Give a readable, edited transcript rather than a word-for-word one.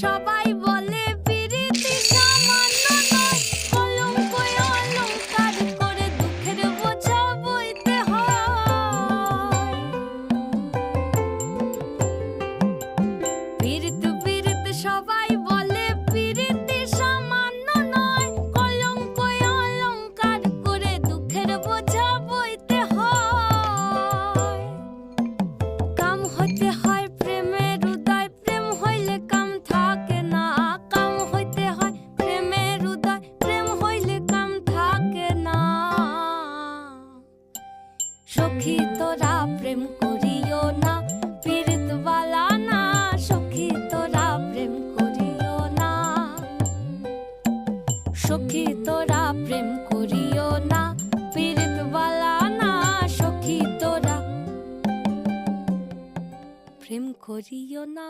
সবাই বলে পিরিতি সামান্য নয়, কলঙ্ক অলংকার করে দুঃখের বোঝা বইতে হয়। পিরিত পিরিত সবাই বলে পিরিতি সামান্য নয়, কলঙ্ক অলংকার করে দুঃখের বোঝা বইতে হয়। কাম হইতে হয় প্রেমের উদয়, প্রেম হইলে কাম থাকে না। কাম হইতে হয় প্রেমের উদয়, প্রেম হইলে কাম থাকে না। সখী তোরা প্রেম করিও না, পীড়িত বালা না। সখী তোরা প্রেম করিও না, সখী তোরা প্রেম করিও না, পীড়িত বালা না। সখী তোরা প্রেম করিও না।